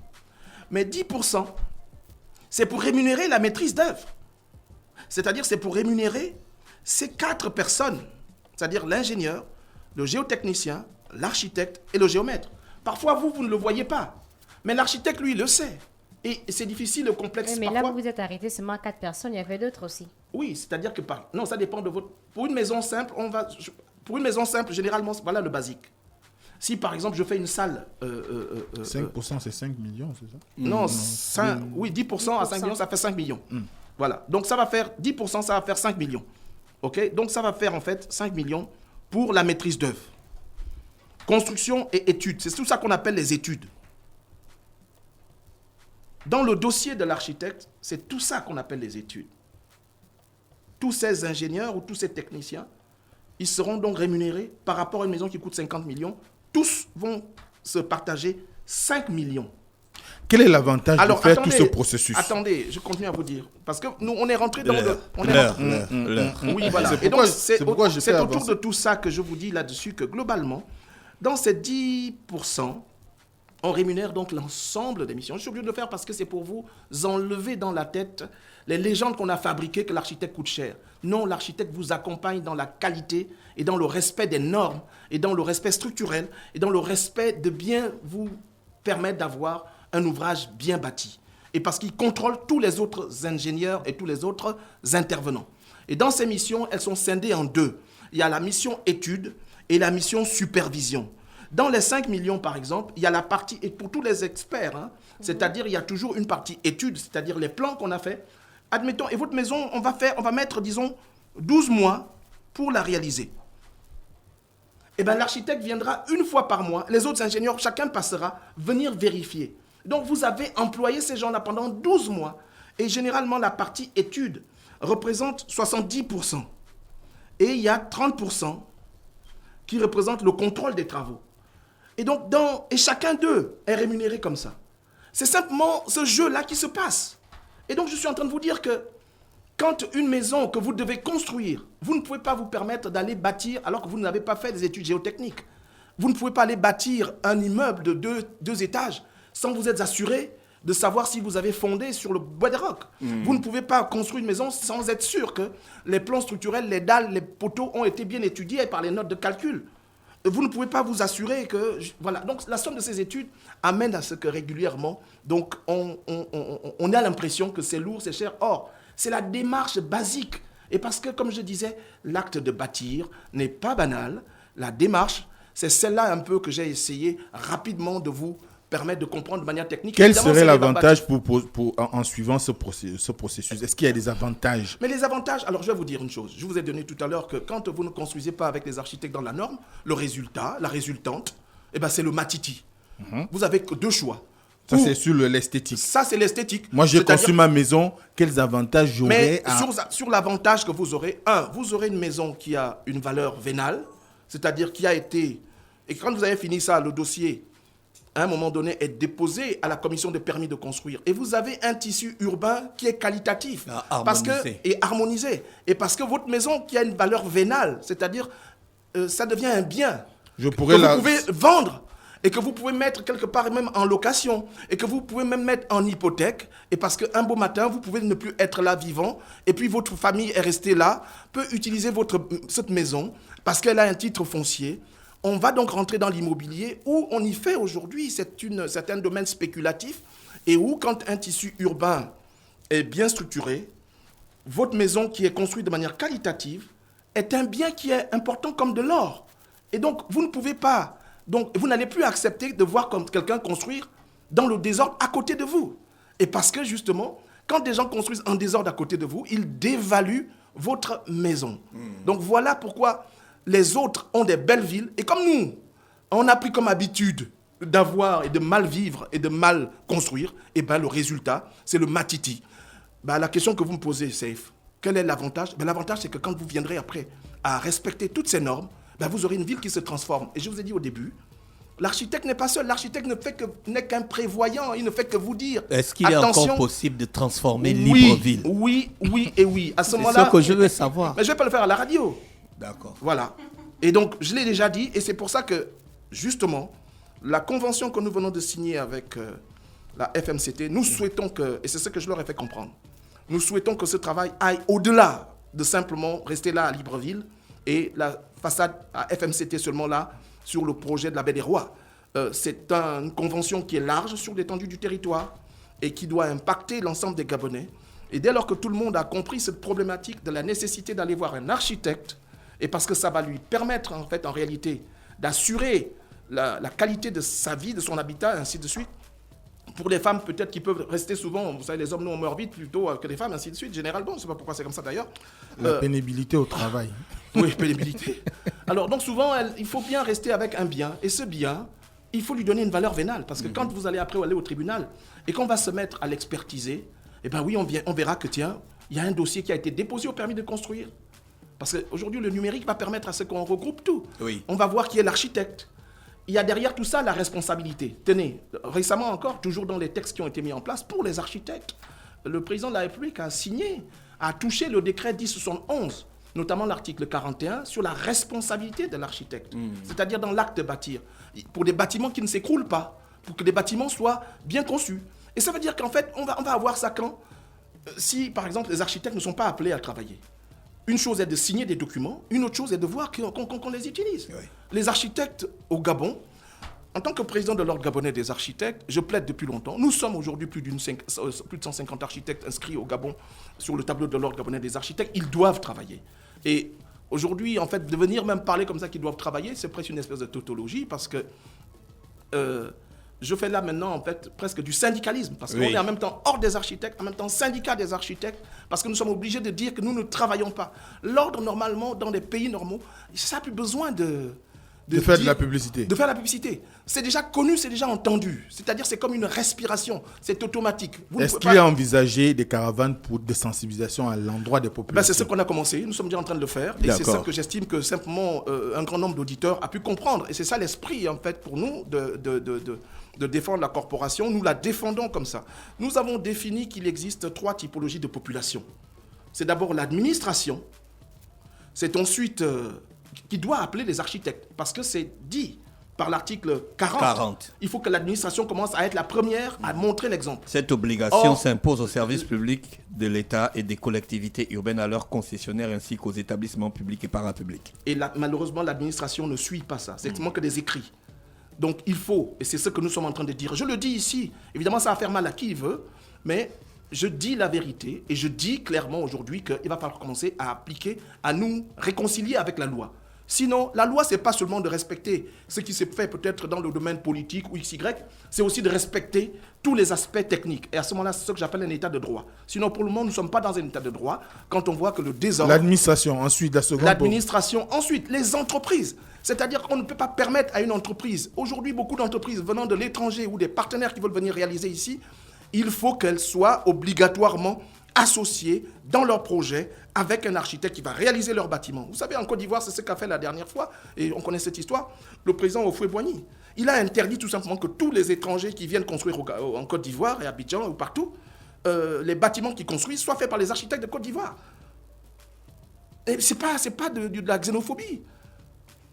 Mais 10%, c'est pour rémunérer la maîtrise d'œuvre. C'est-à-dire, c'est pour rémunérer ces 4 personnes, c'est-à-dire l'ingénieur, le géotechnicien, l'architecte et le géomètre. Parfois, vous ne le voyez pas. Mais l'architecte, lui, le sait. Et c'est difficile, le complexe.
Mais
parfois.
là, vous vous êtes arrêté seulement à 4 personnes, il y avait d'autres aussi.
Oui, c'est-à-dire que... Non, ça dépend de votre... Pour une maison simple, Pour une maison simple, généralement, voilà le basique. Si, par exemple, je fais une salle...
5%, c'est 5 millions, c'est ça?
Non, oui, 10% à 5 millions, ça fait 5 millions. Voilà. Donc, ça va faire 10%, ça va faire 5 millions. OK? Donc, ça va faire, en fait, 5 millions pour la maîtrise d'œuvre. Construction et études. C'est tout ça qu'on appelle les études. Dans le dossier de l'architecte, c'est tout ça qu'on appelle les études. Tous ces ingénieurs ou tous ces techniciens, ils seront donc rémunérés par rapport à une maison qui coûte 50 millions. Tous vont se partager 5 millions.
Quel est l'avantage de faire tout ce processus?
Attendez, je continue à vous dire. Parce que nous, on est rentré dans
l'heure.
Oui, voilà. Et donc, c'est autour de tout ça que je vous dis là-dessus que globalement, dans ces 10%, on rémunère donc l'ensemble des missions. Je suis obligé de le faire parce que c'est pour vous enlever dans la tête les légendes qu'on a fabriquées que l'architecte coûte cher. Non, l'architecte vous accompagne dans la qualité et dans le respect des normes et dans le respect structurel et dans le respect de bien vous permettre d'avoir un ouvrage bien bâti. Et parce qu'il contrôle tous les autres ingénieurs et tous les autres intervenants. Et dans ces missions, elles sont scindées en deux. Il y a la mission étude et la mission supervision. Dans les 5 millions, par exemple, il y a la partie, et pour tous les experts, c'est-à-dire il y a toujours une partie étude, c'est-à-dire les plans qu'on a fait. Admettons, et votre maison, on va mettre, disons, 12 mois pour la réaliser. Eh bien, l'architecte viendra une fois par mois, les autres ingénieurs, chacun passera, venir vérifier. Donc, vous avez employé ces gens-là pendant 12 mois, et généralement, la partie étude représente 70%. Et il y a 30% qui représentent le contrôle des travaux. Et donc, et chacun d'eux est rémunéré comme ça. C'est simplement ce jeu-là qui se passe. Et donc, je suis en train de vous dire que quand une maison que vous devez construire, vous ne pouvez pas vous permettre d'aller bâtir alors que vous n'avez pas fait des études géotechniques. Vous ne pouvez pas aller bâtir un immeuble de deux étages sans vous être assuré de savoir si vous avez fondé sur le bois de roc. Vous ne pouvez pas construire une maison sans être sûr que les plans structurels, les dalles, les poteaux ont été bien étudiés par les notes de calcul. Vous ne pouvez pas vous assurer que... Voilà. Donc, la somme de ces études amène à ce que régulièrement, donc, on a l'impression que c'est lourd, c'est cher. Or, c'est la démarche basique. Et parce que, comme je disais, l'acte de bâtir n'est pas banal. La démarche, c'est celle-là un peu que j'ai essayé rapidement de vous permettre de comprendre de manière technique.
Quel serait l'avantage en suivant ce processus? Est-ce qu'il y a des avantages?
Mais les avantages, alors je vais vous dire une chose. Je vous ai donné tout à l'heure que quand vous ne construisez pas avec les architectes dans la norme, le résultat, la résultante, eh ben c'est le matiti. Vous avez que deux choix.
Ça, c'est sur l'esthétique.
Ça, c'est l'esthétique.
Moi, j'ai construit ma maison. Quels avantages j'aurais
sur l'avantage que vous aurez, vous aurez une maison qui a une valeur vénale, c'est-à-dire qui a été... Et quand vous avez fini ça, le dossier... à un moment donné, est déposé à la commission de permis de construire. Et vous avez un tissu urbain qui est qualitatif. Et harmonisé. Et parce que votre maison qui a une valeur vénale, c'est-à-dire, ça devient un bien que vous pouvez vendre et que vous pouvez mettre quelque part même en location et que vous pouvez même mettre en hypothèque. Et parce qu'un beau matin, vous pouvez ne plus être là vivant et puis votre famille est restée là, peut utiliser cette maison parce qu'elle a un titre foncier. On va donc rentrer dans l'immobilier où on y fait aujourd'hui, c'est un domaine spéculatif et où quand un tissu urbain est bien structuré, votre maison qui est construite de manière qualitative est un bien qui est important comme de l'or. Et donc, vous ne pouvez pas, donc vous n'allez plus accepter de voir comme quelqu'un construire dans le désordre à côté de vous. Et parce que justement, quand des gens construisent en désordre à côté de vous, ils dévaluent votre maison. Donc voilà pourquoi... les autres ont des belles villes. Et comme nous, on a pris comme habitude d'avoir et de mal vivre et de mal construire, et bien le résultat, c'est le matiti. La question que vous me posez, Saif, quel est l'avantage? L'avantage, c'est que quand vous viendrez après à respecter toutes ces normes, vous aurez une ville qui se transforme. Et je vous ai dit au début, l'architecte n'est pas seul. L'architecte n'est qu'un prévoyant. Il ne fait que vous dire...
Est-ce qu'il est encore possible de transformer Libreville?
Oui. À ce moment-là...
C'est ce que je veux savoir.
Mais je ne vais pas le faire à la radio.
D'accord.
Voilà. Et donc, je l'ai déjà dit, et c'est pour ça que, justement, la convention que nous venons de signer avec la FMCT, nous souhaitons que, et c'est ce que je leur ai fait comprendre, nous souhaitons que ce travail aille au-delà de simplement rester là à Libreville et la façade à FMCT seulement là, sur le projet de la Baie des Rois. C'est une convention qui est large sur l'étendue du territoire et qui doit impacter l'ensemble des Gabonais. Et dès lors que tout le monde a compris cette problématique de la nécessité d'aller voir un architecte, et parce que ça va lui permettre, en réalité, d'assurer la qualité de sa vie, de son habitat, ainsi de suite. Pour les femmes, peut-être qui peuvent rester souvent, vous savez, les hommes, nous, on meurt vite plutôt que les femmes, ainsi de suite, généralement. Je ne sais pas pourquoi c'est comme ça, d'ailleurs.
La pénibilité au travail.
Oui, pénibilité. Alors, donc, souvent, il faut bien rester avec un bien. Et ce bien, il faut lui donner une valeur vénale. Parce que quand vous allez après aller au tribunal et qu'on va se mettre à l'expertiser, eh bien oui, on verra que, tiens, il y a un dossier qui a été déposé au permis de construire. Parce qu'aujourd'hui, le numérique va permettre à ce qu'on regroupe tout.
Oui.
On va voir qui est l'architecte. il y a derrière tout ça la responsabilité. Tenez, récemment encore, toujours dans les textes qui ont été mis en place pour les architectes, le président de la République a signé, a touché le décret 1071, notamment l'article 41, sur la responsabilité de l'architecte, c'est-à-dire dans l'acte de bâtir, pour des bâtiments qui ne s'écroulent pas, pour que les bâtiments soient bien conçus. Et ça veut dire qu'en fait, on va avoir ça quand si, par exemple, les architectes ne sont pas appelés à travailler. Une chose est de signer des documents, une autre chose est de voir qu'on les utilise. Oui. Les architectes au Gabon, en tant que président de l'Ordre gabonais des architectes, je plaide depuis longtemps. Nous sommes aujourd'hui plus de 150 architectes inscrits au Gabon sur le tableau de l'Ordre gabonais des architectes. Ils doivent travailler. Et aujourd'hui, en fait, de venir même parler comme ça qu'ils doivent travailler, c'est presque une espèce de tautologie parce que je fais là maintenant, en fait, presque du syndicalisme. Parce qu'on est en même temps hors des architectes, en même temps syndicat des architectes, parce que nous sommes obligés de dire que nous ne travaillons pas. L'ordre, normalement, dans des pays normaux, ça n'a plus besoin de
faire de la publicité.
De faire la publicité. C'est déjà connu, c'est déjà entendu. C'est-à-dire c'est comme une respiration, c'est automatique.
Est-ce qu'il a envisagé des caravanes pour des sensibilisations à l'endroit des populations?
C'est ce qu'on a commencé, nous sommes déjà en train de le faire. Et c'est ça que j'estime que simplement un grand nombre d'auditeurs a pu comprendre. Et c'est ça l'esprit, en fait, pour nous, de défendre la corporation. Nous la défendons comme ça. Nous avons défini qu'il existe 3 typologies de population. C'est d'abord l'administration. C'est ensuite... qui doit appeler les architectes, parce que c'est dit par l'article 40. Il faut que l'administration commence à être la première à montrer l'exemple.
Cette obligation s'impose aux services publics de l'État et des collectivités urbaines à leurs concessionnaires ainsi qu'aux établissements publics et parapublics.
Et malheureusement, l'administration ne suit pas ça. C'est seulement que des écrits. Donc il faut, et c'est ce que nous sommes en train de dire. Je le dis ici, évidemment ça va faire mal à qui il veut, mais je dis la vérité et je dis clairement aujourd'hui qu'il va falloir commencer à appliquer, à nous réconcilier avec la loi. Sinon, la loi, ce n'est pas seulement de respecter ce qui s'est fait peut-être dans le domaine politique ou XY, c'est aussi de respecter tous les aspects techniques. Et à ce moment-là, c'est ce que j'appelle un état de droit. Sinon, pour le moment, nous ne sommes pas dans un état de droit quand on voit que le désordre...
L'administration, ensuite, la seconde...
L'administration, ensuite, les entreprises. C'est-à-dire qu'on ne peut pas permettre à une entreprise, aujourd'hui, beaucoup d'entreprises venant de l'étranger ou des partenaires qui veulent venir réaliser ici, il faut qu'elles soient obligatoirement associés dans leur projet avec un architecte qui va réaliser leur bâtiment. Vous savez, en Côte d'Ivoire, c'est ce qu'a fait la dernière fois, et on connaît cette histoire, le président Houphouët-Boigny. Il a interdit tout simplement que tous les étrangers qui viennent construire en Côte d'Ivoire et à Abidjan ou partout, les bâtiments qu'ils construisent soient faits par les architectes de Côte d'Ivoire. Et c'est pas de la xénophobie.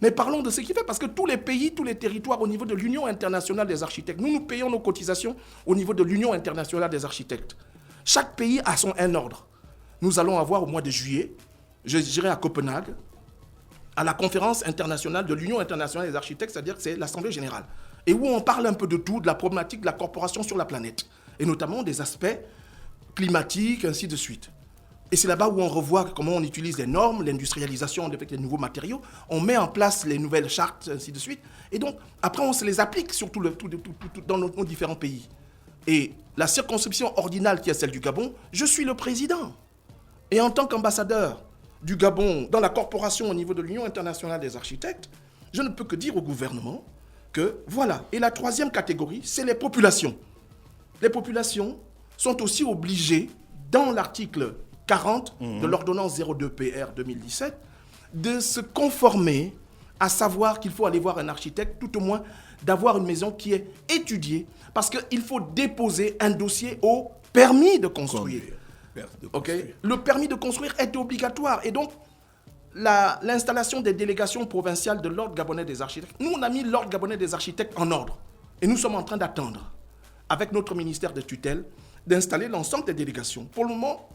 Mais parlons de ce qu'il fait, parce que tous les pays, tous les territoires au niveau de l'Union internationale des architectes, nous payons nos cotisations au niveau de l'Union internationale des architectes. Chaque pays a un ordre. Nous allons avoir au mois de juillet, je dirais à Copenhague, à la conférence internationale de l'Union internationale des architectes, c'est-à-dire que c'est l'Assemblée générale, et où on parle un peu de tout, de la problématique de la corporation sur la planète, et notamment des aspects climatiques, ainsi de suite. Et c'est là-bas où on revoit comment on utilise les normes, l'industrialisation avec les nouveaux matériaux, on met en place les nouvelles chartes, ainsi de suite, et donc après on se les applique sur dans nos différents pays. Et la circonscription ordinale qui est celle du Gabon, je suis le président. Et en tant qu'ambassadeur du Gabon dans la corporation au niveau de l'Union internationale des architectes, je ne peux que dire au gouvernement que voilà. Et la 3e catégorie, c'est les populations. Les populations sont aussi obligées, dans l'article 40 de l'ordonnance 02-PR 2017, de se conformer, à savoir qu'il faut aller voir un architecte, tout au moins d'avoir une maison qui est étudiée, parce qu'il faut déposer un dossier au permis de construire. Okay. Le permis de construire est obligatoire. Et donc, l'installation des délégations provinciales de l'Ordre gabonais des architectes, nous, on a mis l'Ordre gabonais des architectes en ordre. Et nous sommes en train d'attendre, avec notre ministère de tutelle, d'installer l'ensemble des délégations. Pour le moment,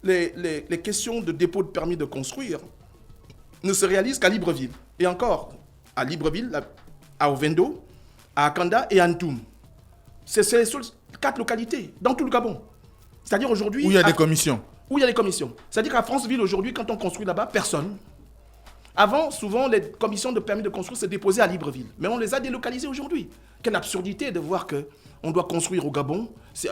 les questions de dépôt de permis de construire ne se réalisent qu'à Libreville. Et encore, à Libreville, à Ovendo, à Akanda et à Ntoum. C'est les seules 4 localités dans tout le Gabon. C'est-à-dire aujourd'hui...
Où il y a des commissions.
Où il y a des commissions. C'est-à-dire qu'à Franceville, aujourd'hui, quand on construit là-bas, personne. Avant, souvent, les commissions de permis de construire se déposaient à Libreville. Mais on les a délocalisées aujourd'hui. Quelle absurdité de voir qu'on doit construire au Gabon,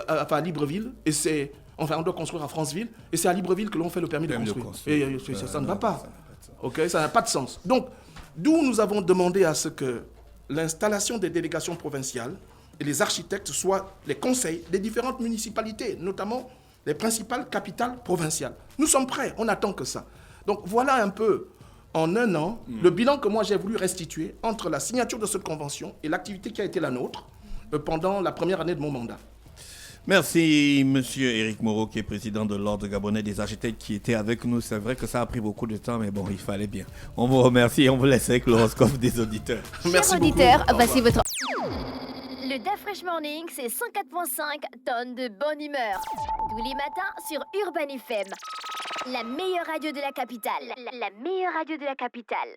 à Libreville, et on doit construire à Franceville, et c'est à Libreville que l'on fait le permis de construire. Et ça ne va pas. Ça n'a pas de sens. Donc, d'où nous avons demandé à ce que l'installation des délégations provinciales et les architectes soient les conseils des différentes municipalités, notamment les principales capitales provinciales. Nous sommes prêts, on n'attend que ça. Donc voilà un peu en un an, le bilan que moi j'ai voulu restituer entre la signature de cette convention et l'activité qui a été la nôtre pendant la première année de mon mandat.
Merci, monsieur Éric Moreau, qui est président de l'Ordre gabonais des architectes, qui était avec nous. C'est vrai que ça a pris beaucoup de temps, mais bon, il fallait bien. On vous remercie et on vous laisse avec l'horoscope des auditeurs.
Merci
Chers
beaucoup.
auditeurs, voici votre... Le DAF Fresh Morning, c'est 104.5 tonnes de bonne humeur. Tous les matins sur Urban FM. La meilleure radio de la capitale. La meilleure radio de la capitale.